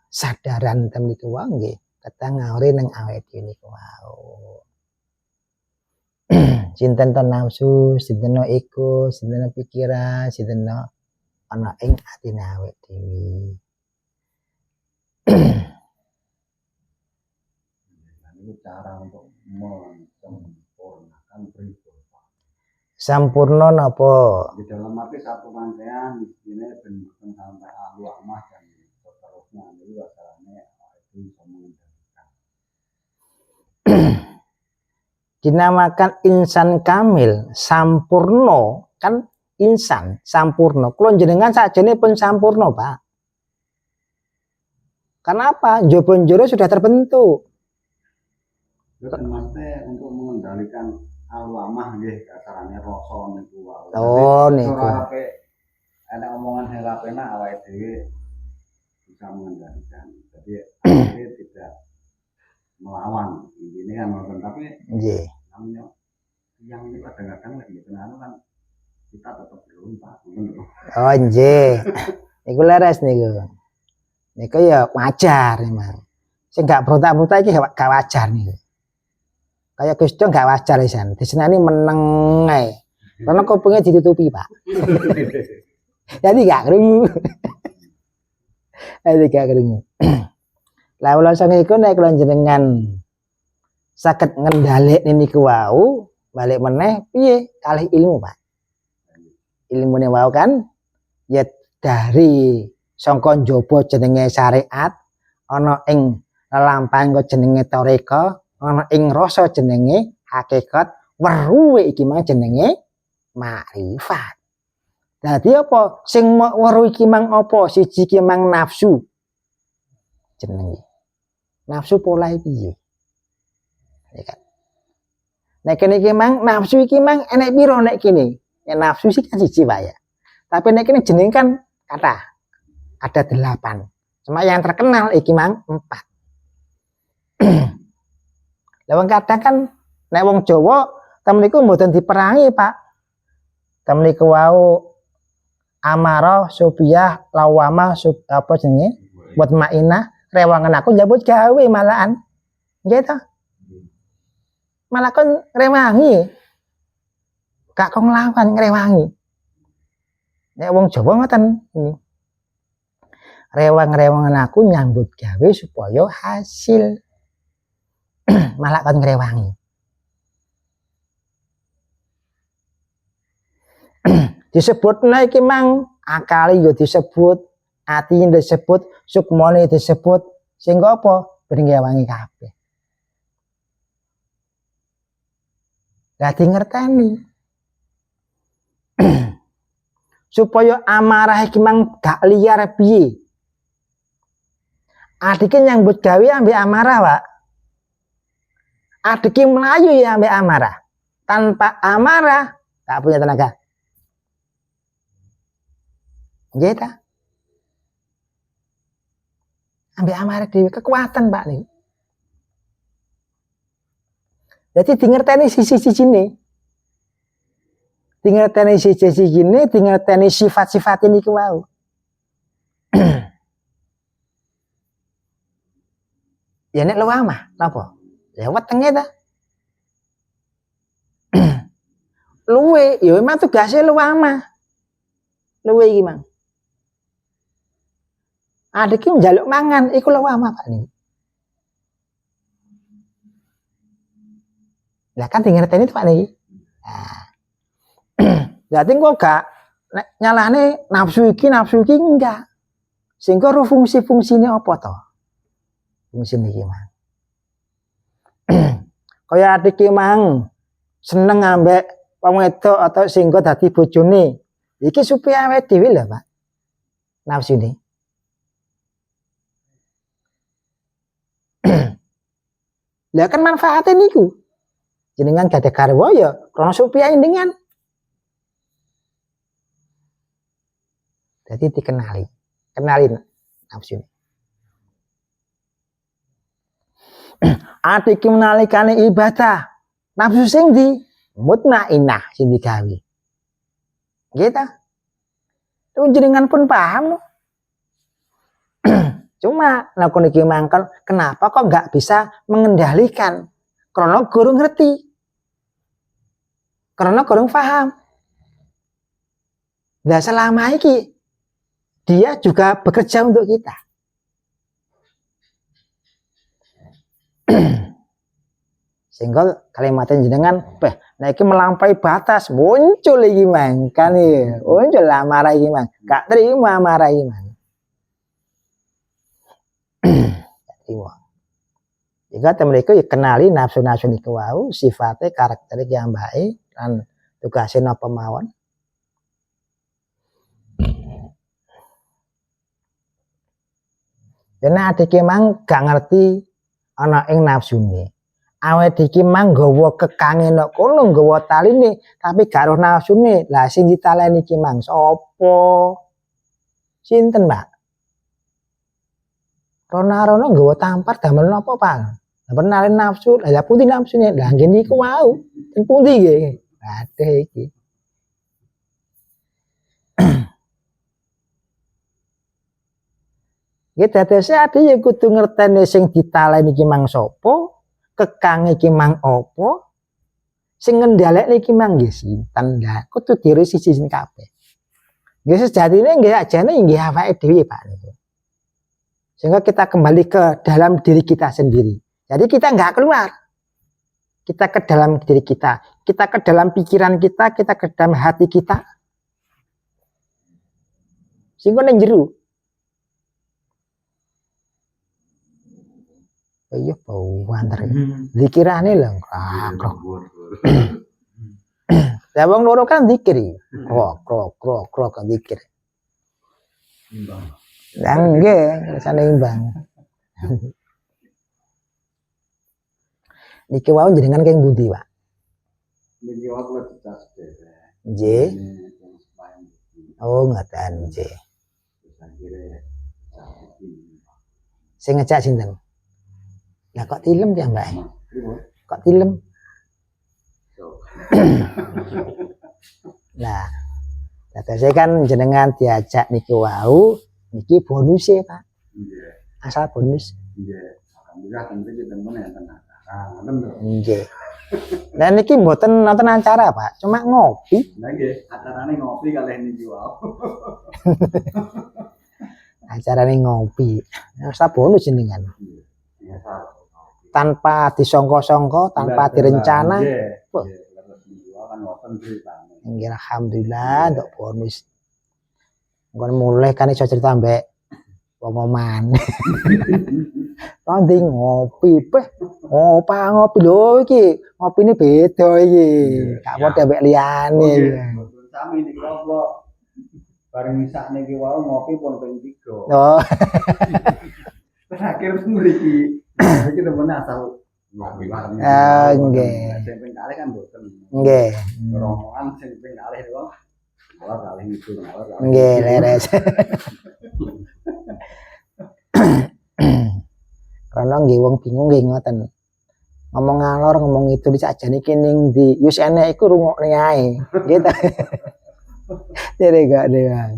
sadaran tem niku wae nggih, ketang ngauri ning awake dhewe niku wau. Sinten to nafsu, sinten ego, sinten pikiran, sinten ana ing atine awake dhewe. Ini cara untuk menyempurnakan berita. Sampurna napa? Di dalam arti satu rangkaian ini bentukkan sampai alwamah dan seterusnya ini asalnya itu bisa mengendalikan. Dinamakan insan kamil, sampurno kan insan sampurno. Kula jenengan sakjane pun sampurno, Pak. Kenapa? Njaba-njaba sudah terbentuk. Terus maksudnya untuk mengendalikan alwamah nggih kasarane rasa niku wae. Oh niku. Ana omongan sing ra penak awake dhewe bisa mengendalikan. Jadi awake tidak melawan. Ini kan ngoten tapi nggih. Namanya yang ini kadang-kadang lagi kenal kan kita tetap berontak. Oh nggih. Niku leres niku. Niku ya wajar memang. Sing gak berontak-berontak iki gak wajar niku. Kayak Gus Dong gak wajar isan. Disenani meneng ae. Karena kupingnya ditutupi, Pak. Jadi gak krungu. Jadi gak krungu. Lah kula sang iku nek kula jenengan saged ngendhalekne niku wau, balik meneh piye kalih ilmu, Pak. Ilmune wau kan ya dari sangka njaba jenenge syariat, ana ing lelampahan kok jenenge toreka, ana ing rasa jenenge hakikat, weruhe iki mang jenenge makrifat. Dadi apa sing weruh iki mang apa? Siji iki mang nafsu. Jenenge. Nafsu pola piye? Ya kan. Nek kene iki mang nafsu iki mang enek piro nek kene? Ya nafsu sih kan siji Pak ya. Tapi nek kene jeneng kan kata ada 8. Cuma yang terkenal iki mang 4. Lah wong kadang kan nek wong Jawa temen niku mboten diperangi, Pak. Temen niku wau amarah, subiyah, lawama, apa jenenge? Buat ma'inah, rewangan aku njabut gawe malahan. Nggih ta? Malah kon ngrewangi. Gak kok nglawan ngrewangi. Nek wong Jawa ngoten ini. Rewang-rewangan aku nyambut gawe supaya hasil. Malah kon ngrewangi. Disebutna iki mang akali yo disebut, atine disebut, sukmane disebut, sehingga apa? Ben ngrewangi kabeh. Dadi ngerteni. Supaya amarah iki mang gak liar piye. Adike nyambut gawe ambek amarah, Pak. Adike melayu ya ambek amarah. Tanpa amarah tak punya tenaga. Nggih ta? Ambek amarah dhewe kekuatan, Pak nih. Jadi dingerteni sisi-sisine. Dingerteni sisi-sisine, dingerteni sifat-sifat ini ku wau. Ya nek luwih mah napa? Ya wetenge ta. luwe, ya memang tugasnya luwe ama. Luwe iki, Mang. Adik iki njaluk mangan, iku luwe ama Pak niku. Lah kan dingerteni Pak niki. Nah. Jadi kok gak nyalahne nafsu iki enggak. Sehingga fungsi-fungsinya apa to? Fungsi niki, Mang. Kaya adik iki, Mang, seneng ambek wong wedok atau sehingga dadi bojone. Iki supaya awake dhewe lho, Pak. Nafsune. Lah kan manfaatnya niku. Jenengan gak ada garwa ya krana supaya dengan. Jadi kenalin nafsu. Adik menalikane ibadah, nafsu sing di mutmainah sing digawe. Gitu. Itu jenengan pun paham loh. Cuma lakon iki mangkel, kenapa kok nggak bisa mengendalikan? Karena guru ngerti. Karena guru paham. Nah selama ini dia juga bekerja untuk kita. Sehingga kalimatnya jenengan, nah ini melampaui batas, muncul lagi Mang, kan ya, muncul lah marah lagi Mang, gak terima marah lagi Mang. Jika mereka ya kenali nafsu-nafsu niku wau, sifatnya karakteristik yang baik dan tugasnya napa mawon. Dene adik mang gak ngerti ana ing nafsune. Awake iki mang nggawa kekange nek kono nggawa taline tapi gak roh nafsune. Lah sing ditaleni iki mang sapa? Sinten, Mbak? Rona-rona nggawa tampar damel napa, Pak? Lah penalen nafsu, lah pundi nafsune? Lah ngene iku wau. Ten pundi nggih? Aduh iki. Iki dadose ati ya kudu ngerteni sing ditaleni iki mang sapa, kekange iki mang apa, sing ngendhalekne iki mang nggih sinten. Lah kudu dirisi siji kabeh. Nggih sejatine nggih ajane nggih awake dhewe Pak niku. Sehingga kita kembali ke dalam diri kita sendiri. Jadi kita enggak keluar. Kita ke dalam diri kita, kita ke dalam pikiran kita ke dalam hati kita. Sehingga nang jero. Iya bau antar. Zikirane lho. Lah wong loro kan zikir. Krok kan zikir. Imbang. Lah nggih, rasane imbang. Niki wau jenengan keng budi, Pak? Niki wau kula dicas dhewe. Nggih. Oh, ngoten nggih. Sing ngejak sinten? Lah kok tilem ya, Mbak? Kok tilem? Nah, saya kan jenengan diajak niku wau, niki bonusnya Pak. Asal bonus. Nggih. Alhamdulillah tentu kita temen ya tenang. Nggih. Nah niki mboten nonton acara Pak, cuma ngopi. Nah nggih, acarane ngopi kalih niki wau. Acarane ngopi. Asal bonus jenengan. Iya, tanpa disongko-songko, tanpa direncana. Nggih alhamdulillah untuk bonus. Nggon mulai kan iso cerita mbek wong oman. Nanti ngopi ngopi lho iki. Ngopine beda iki. Gak padha mbek liyane. Sami niki kula bareng isak niki wau ngopi pun ping 3. Oh. Terakhir mriki iki temen asal ngopi bareng. Nggih. Sing ping kalih kan mboten. Nggih. Romongan sing ping kalih niku malah kalih itu malah. Nggih, leres. Karena nggih wong bingung nggih ngoten. Ngomong ngalor ngomong itu disajane iki ning ndi wis enek iku rungokne ae. Gitu. Jadi gak ada.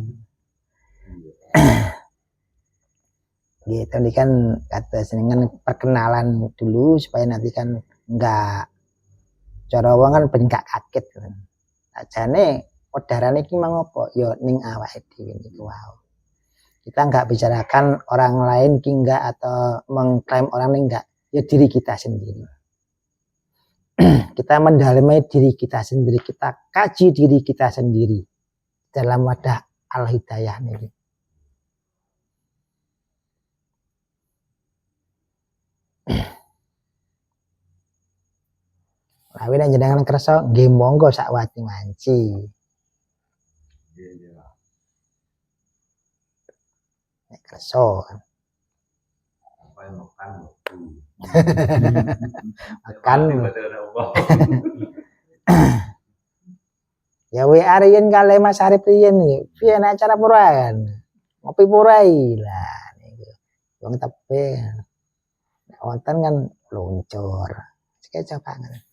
Gitu nih kan kata senengan perkenalan dulu supaya nanti kan enggak cara wong kan ben gak kaget kan. Ajane udarane iki mang apa? Ya ning awake dhewe niku wae. Kita nggak bicarakan orang lain iki enggak atau mengklaim orang lain enggak. Ya diri kita sendiri. Kita mendalami diri kita sendiri, kita kaji diri kita sendiri dalam wadah al-hidayah ini. Lawi nek jenengan kersa nggih monggo sak wati manci. Nek kersa makan ya WA riyen kali Mas Arif riyen iki. Piye nek acara purahan? Ngopi purai lah niku. Wong tepe. Nek wonten kan luncur. Sekecap banget.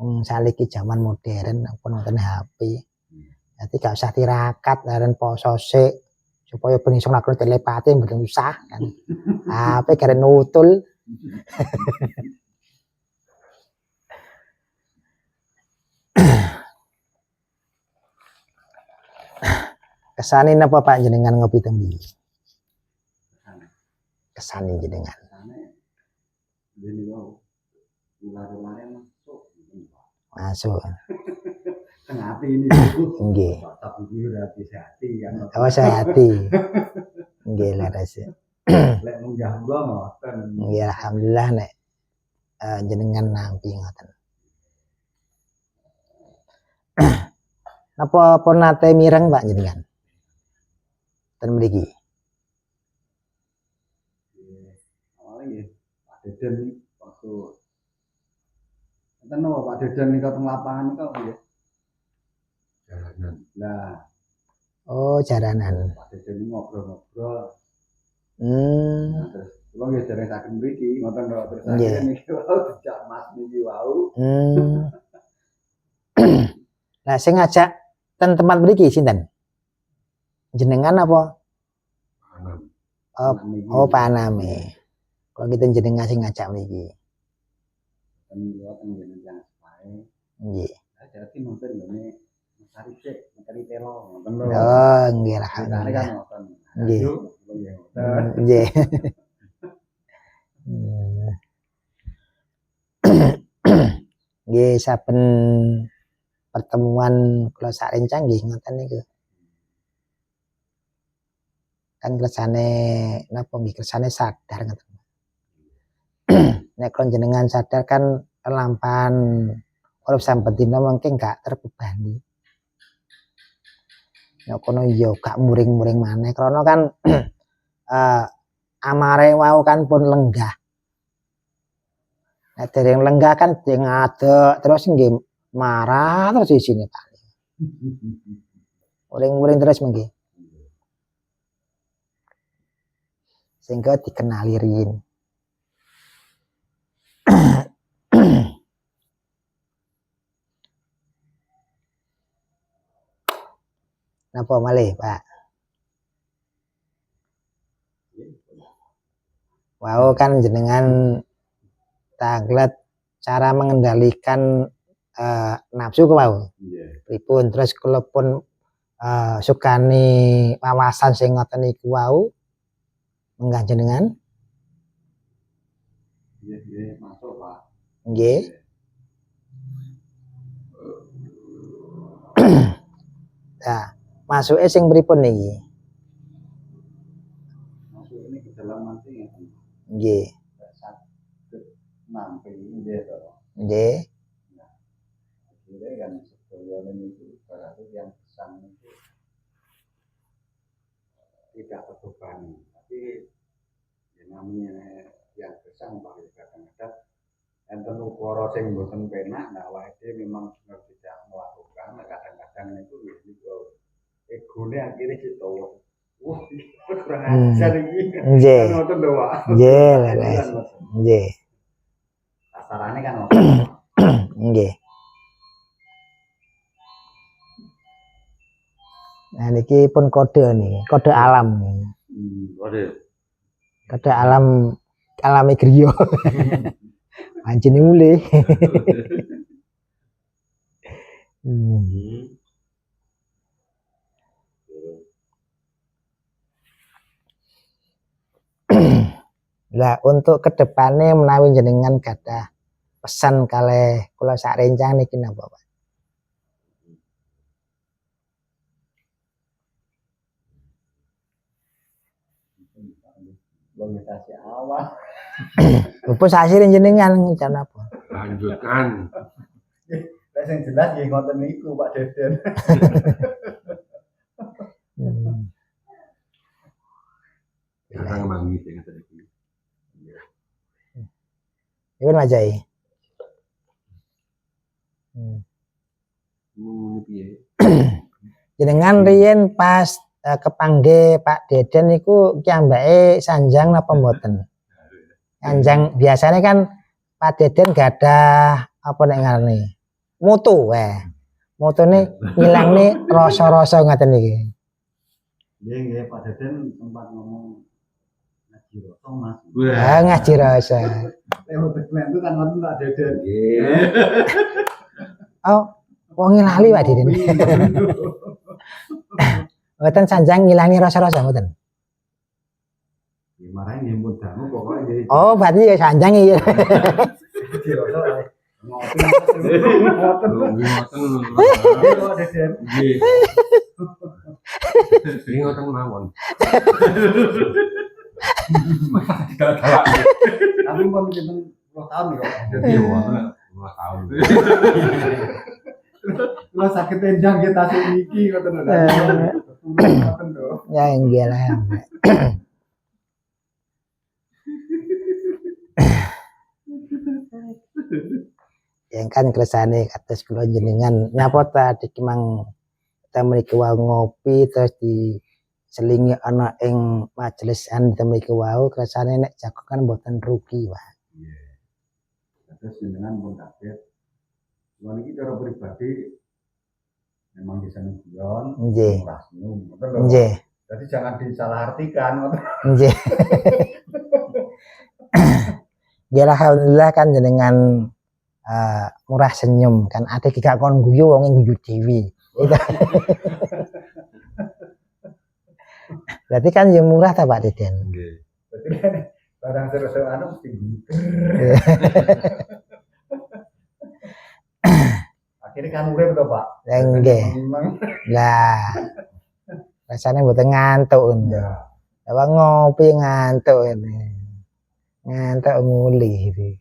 Wong saliki zaman modern pun wonten HP. Jadi gak usah tirakat laren poso sik supaya ben iso nglakoni telepati mboten usah kan. HP kare nutul. Kesane napa Pak jenengan ngopi tembi? Kesane jenengan. Jadi ular-ularnya Masuk. Tengah hati ini. Nggih. Tapi hati-hati kan. Oh hati. Nggih leres. Lek munggah kula ngoten. Nggih alhamdulillah nek jenengan nampi ngoten. Napa pun nate mireng Pak jenengan? Ten mriki. Awalnya nggih Pak Deden waktu enten napa Pak Deden niku teng lapangan niku nggih. Jalanan. Lah. Oh, jaranan. Pak Deden ngobrol-ngobrol. Terus kula nggih dereng saking mriki, ngoten lho terus akhire niki wau dijak Mas niki wau. Nah, sing ngajak ten tempat mriki sinten? Jenengan apa? Oh, Paname. Kalau kita jenengan sing ngajak mriki. Ten liwat nggih nang Spae. Nggih. Jadi mungkin ngene mencari sik, mencari telo, ngoten lho. Oh, nggih alhamdulillah. Nggih. Nggih. Nggih saben pertemuan kula sak rencang nggih ngoten niku. Kan kersane napa nggih kersane sadar ngoten. Nek kon jenengan sadar kan lampan urip sampeyan dina mungkin gak terbebani. Nek kono ya gak muring-muring maneh krana kan amare wau kan pun lenggah. Nek dereng lenggah kan ngadeg terus nggih marah terus isine Pak. Muring-muring terus mengki. Sehingga dikenali riyin. Napa malih, Pak? Wow, kan jenengan taglet cara mengendalikan nafsu ku wau. Pripun terus kula pun sukani wawasan sing ngoten niku wau. Menggah jenengan? Nggih, masuk, Pak. Nggih. Nah, masuke sing pripun niki? Masuk ini ke dalam nanti ya. Nggih. Nampi nggih to. Nggih. Nah, akhirnya kan sebelumnya itu berarti yang pesan itu tidak terbebani, tapi yang namanya yang pesan bahwa kadang-kadang enten ukara sing mboten penak, nah awake memang benar tidak melakukan, kadang-kadang itu ya niku egone akhirnya cito. Wah, kurang ajar iki. Nggih. Ngoten lho, Pak. Nggih, nggih. Kasarane kan ngoten. Nggih. Nah niki pun kode nih, kode alam nih. Kode alam alami griya. Anjene mulih. Lah untuk kedepannya menawi jenengan gadah pesan kalih kula sak rencang niki napa Pak? Vegetasi awal. Apa sasire jenengan ngecan apa? Lanjutkan. Lek sing jelas nggih ngoten niku Pak Deden. Jarang mangi sing ngeten iki. Iku majai. Piye? Jenengan riyen pas kepangge Pak Deden niku kiambake sanjang napa mboten? Sanjang biasanya kan Pak Deden gadah apa nek ngarani? Mutu Motone ngilangne rasa-rasa ngaten iki. Nggih Pak Deden sempat ngomong ngaji rasa Mas. Ngaji rasa. Lewat itu kan ngoten Pak Deden. Oh, wong lali Pak Deden. Mboten sanjang ngilangi rasa-rasa mboten. Marahin nyebut damu pokoknya jadi. Oh, berarti ya sanjang iki. Ngoten mawon. Tapi pun kita 10 tahun ya. Jadi wonten 2 tahun. Lu sakit tendang kita sing iki ngoten lho. Ngoten lho. Ya nggih lah. Yang kan keresane kados kula jenengan nyapa tadi kimang kita mriki wau ngopi terus diselingi ana ing majelisan mriki wau keresane nek jagongan mboten rugi Pak. Iya. Terus jenengan pun kaget. Kula niki cara pribadi memang bisa guyon, Nggih. ora senyum. Ngoten lho. Nggih. Jadi jangan disalahartikan ngoten. Nggih. Ya alhamdulillah kan jenengan murah senyum kan ada gak kon guyu wong guyu dhewe. Berarti kan ya murah ta Pak Deden. Nggih. Berarti kan barang seru-seru anu mesti guter. Akhirnya kan urip to Pak. Nggih. Lah. Rasane mboten ngantuk. Ya. Apa ngopi ngantuk ini. Ngantuk muli iki.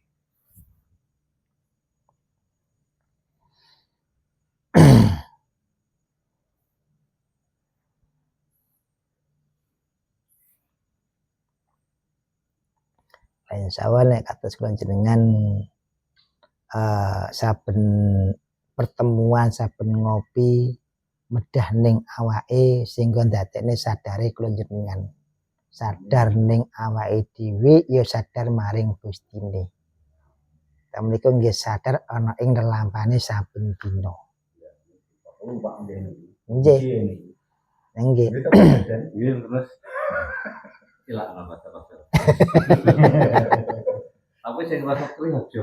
Insyaallah nek kados kula jenengan saben pertemuan saben ngopi medah ning awake sehingga ndadekne sadare kula jenengan sadar ning awake dhewe ya sadar maring Gustine. Ta menika nggih sadar ana ing lelampane saben dina. Oh Pak nggih. Nggih. Nggih. Nggih terus ilak apa terus. Tapi sing rasa kuwi aja.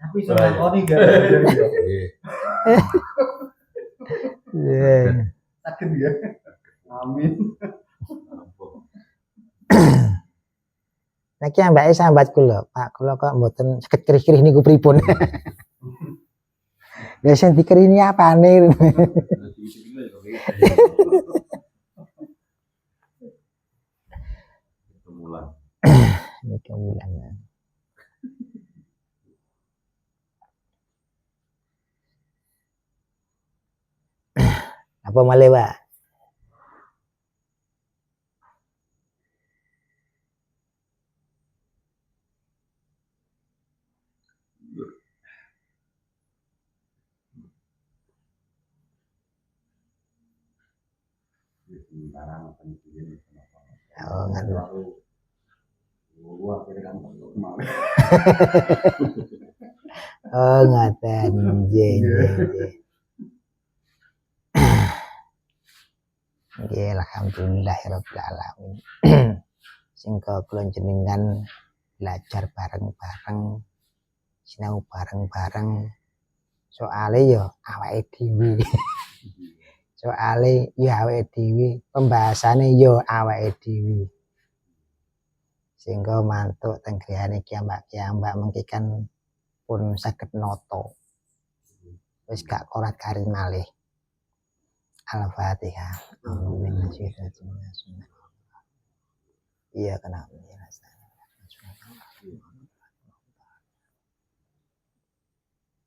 Tapi senakoni gak. Nggih. Nggih. Sakit ya. Amin. Niki ambake sambat kula, Pak, kula kok mboten saged kirih-kirih niku pripun. Ya sing dikerini apane? Kemulan. Niki wulan. Apa malih, Pak? Oh, ngaten. Oh, ngaten. Nggih, nggih. Nggih, alhamdulillahirabbil alamin. Sing kula jenengan belajar bareng-bareng, sinau bareng-bareng Soale yo awake dhewe. Soale yo awake dhewe, pembahasane yo awake dhewe. Sehingga mantuk teng griyane kiambak mengki kan pun saged nata. Wis gak korat karin malih. Al-Fatihah. Iya kenapa?